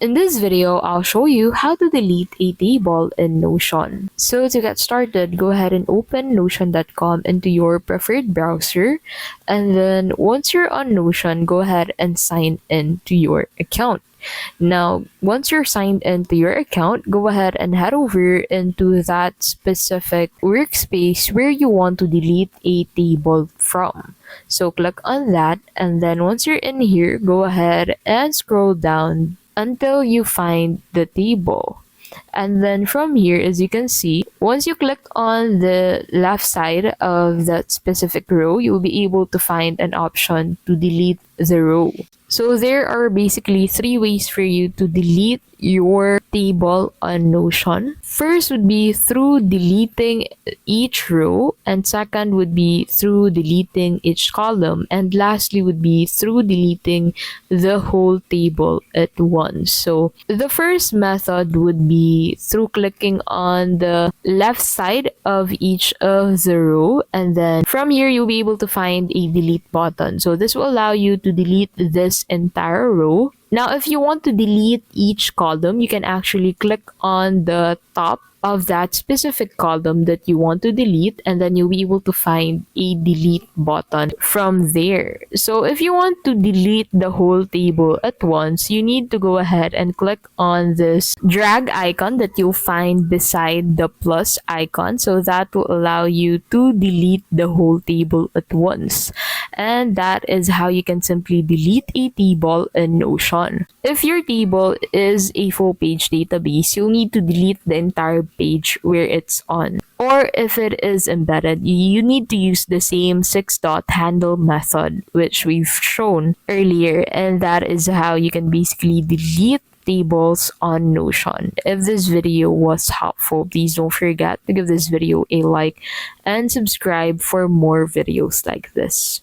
In this video, I'll show you how to delete a table in Notion. So to get started, go ahead and open notion.com into your preferred browser. And then once you're on Notion, go ahead and sign in to your account. Now, once you're signed into your account, go ahead and head over into that specific workspace where you want to delete a table from. So click on that, and then once you're in here, go ahead and scroll down until you find the table. And then from here, as you can see, once you click on the left side of that specific row, you'll be able to find an option to delete the row. So there are basically three ways for you to delete your table on Notion. First would be through deleting each row, and second would be through deleting each column, and lastly would be through deleting the whole table at once. So the first method would be through clicking on the left side of each of the row, and then from here you'll be able to find a delete button. So this will allow you to delete this entire row. Now, if you want to delete each column, you can actually click on the top of that specific column that you want to delete, and then you'll be able to find a delete button from there. So if you want to delete the whole table at once, you need to go ahead and click on this drag icon that you'll find beside the plus icon. So that will allow you to delete the whole table at once. And that is how you can simply delete a table in Notion. If your table is a full page database, you'll need to delete the entire page where it's on. Or if it is embedded, you need to use the same 6-dot handle method which we've shown earlier, and that is how you can basically delete tables on Notion. If this video was helpful, please don't forget to give this video a like and subscribe for more videos like this.